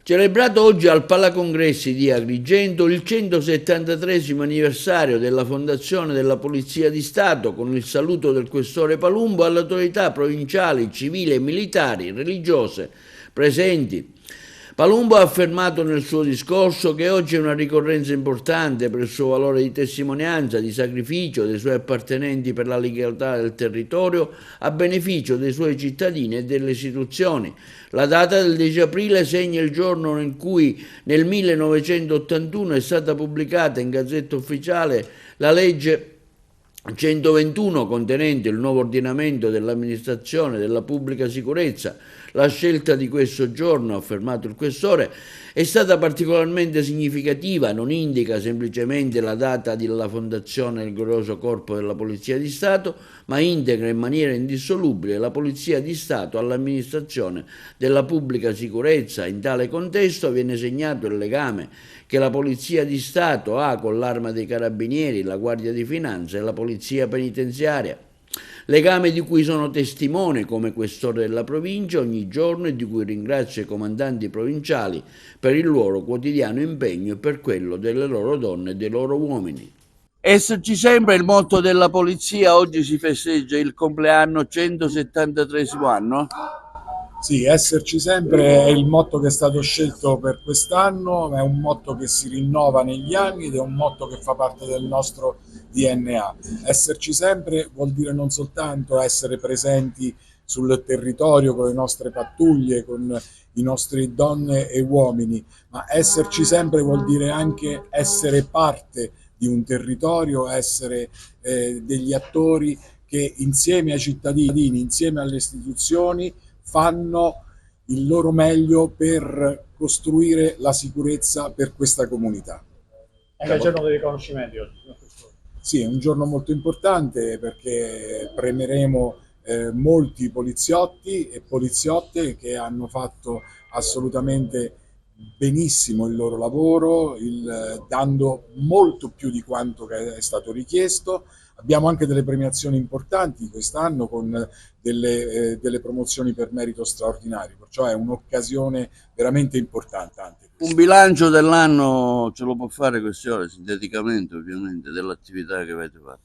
Celebrato oggi al Palacongressi di Agrigento il 173° anniversario della fondazione della Polizia di Stato, con il saluto del Questore Palumbo alle autorità provinciali, civili e militari, religiose presenti. Palumbo ha affermato nel suo discorso che oggi è una ricorrenza importante per il suo valore di testimonianza, di sacrificio dei suoi appartenenti per la legalità del territorio a beneficio dei suoi cittadini e delle istituzioni. La data del 10 aprile segna il giorno in cui nel 1981 è stata pubblicata in Gazzetta Ufficiale la legge 121 contenente il nuovo ordinamento dell'amministrazione della pubblica sicurezza. La scelta di questo giorno, ha affermato il Questore, è stata particolarmente significativa, non indica semplicemente la data della fondazione del glorioso corpo della Polizia di Stato, ma integra in maniera indissolubile la Polizia di Stato all'amministrazione della pubblica sicurezza. In tale contesto viene segnato il legame che la Polizia di Stato ha con l'Arma dei Carabinieri, la Guardia di Finanza e la Polizia Penitenziaria. Legame di cui sono testimone come questore della provincia ogni giorno e di cui ringrazio i comandanti provinciali per il loro quotidiano impegno e per quello delle loro donne e dei loro uomini. Esserci sempre il motto della polizia. Oggi si festeggia il compleanno 173° anno. Sì, esserci sempre è il motto che è stato scelto per quest'anno, è un motto che si rinnova negli anni ed è un motto che fa parte del nostro DNA. Esserci sempre vuol dire non soltanto essere presenti sul territorio con le nostre pattuglie, con i nostri donne e uomini, ma esserci sempre vuol dire anche essere parte di un territorio, essere degli attori che insieme ai cittadini, insieme alle istituzioni, fanno il loro meglio per costruire la sicurezza per questa comunità. È il giorno dei riconoscimenti oggi. Sì, è un giorno molto importante perché premieremo molti poliziotti e poliziotte che hanno fatto assolutamente benissimo il loro lavoro, dando molto più di quanto che è stato richiesto. Abbiamo anche delle premiazioni importanti quest'anno con delle promozioni per merito straordinario, perciò è un'occasione veramente importante. Un bilancio dell'anno ce lo può fare Questore, sinteticamente ovviamente, dell'attività che avete fatto?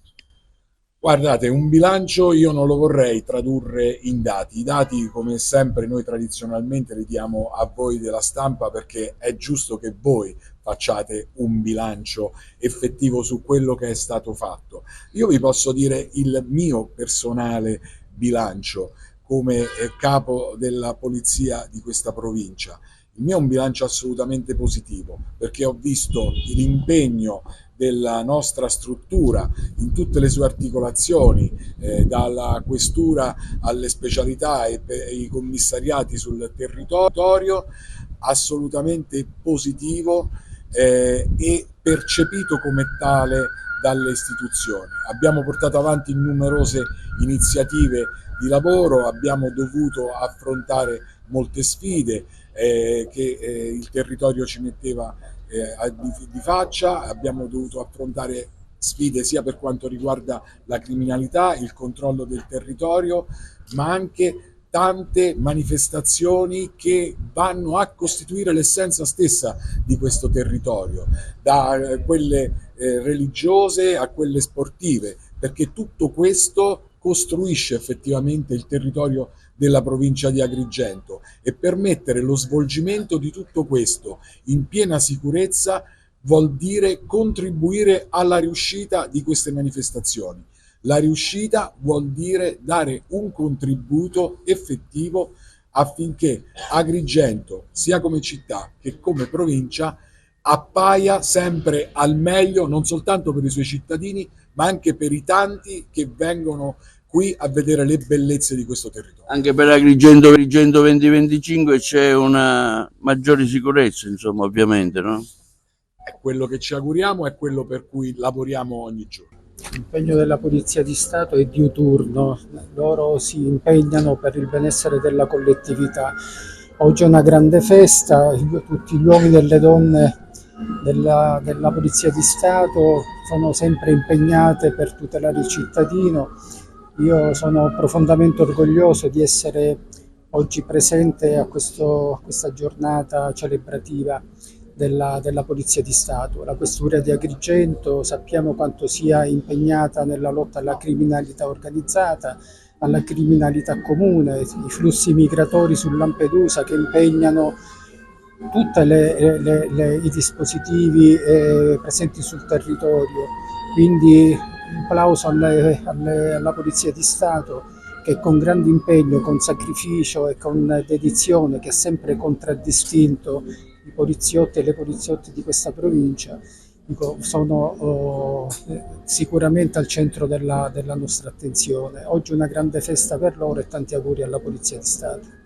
Guardate, un bilancio io non lo vorrei tradurre in dati. I dati, come sempre, noi tradizionalmente li diamo a voi della stampa perché è giusto che voi facciate un bilancio effettivo su quello che è stato fatto. Io vi posso dire il mio personale bilancio come capo della polizia di questa provincia. Il mio è un bilancio assolutamente positivo perché ho visto l'impegno della nostra struttura in tutte le sue articolazioni, dalla questura alle specialità e ai commissariati sul territorio, assolutamente positivo e percepito come tale dalle istituzioni. Abbiamo portato avanti numerose iniziative di lavoro, abbiamo dovuto affrontare molte sfide che il territorio ci metteva di faccia, abbiamo dovuto affrontare sfide sia per quanto riguarda la criminalità, il controllo del territorio, ma anche tante manifestazioni che vanno a costituire l'essenza stessa di questo territorio, da quelle religiose a quelle sportive, perché tutto questo costruisce effettivamente il territorio della provincia di Agrigento e permettere lo svolgimento di tutto questo in piena sicurezza vuol dire contribuire alla riuscita di queste manifestazioni. La riuscita vuol dire dare un contributo effettivo affinché Agrigento, sia come città che come provincia, appaia sempre al meglio non soltanto per i suoi cittadini, ma anche per i tanti che vengono qui a vedere le bellezze di questo territorio. Anche per Agrigento 2025 c'è una maggiore sicurezza, insomma, ovviamente, no? È quello che ci auguriamo, è quello per cui lavoriamo ogni giorno. L'impegno della Polizia di Stato è diuturno, loro si impegnano per il benessere della collettività. Oggi è una grande festa, tutti gli uomini e le donne della Polizia di Stato sono sempre impegnate per tutelare il cittadino. Io sono profondamente orgoglioso di essere oggi presente a questa giornata celebrativa della Polizia di Stato. La Questura di Agrigento sappiamo quanto sia impegnata nella lotta alla criminalità organizzata, alla criminalità comune, i flussi migratori su Lampedusa che impegnano tutti i dispositivi presenti sul territorio. Quindi un plauso alla Polizia di Stato che con grande impegno, con sacrificio e con dedizione, che ha sempre contraddistinto i poliziotti e le poliziotte di questa provincia, sono sicuramente al centro della nostra attenzione. Oggi è una grande festa per loro e tanti auguri alla Polizia di Stato.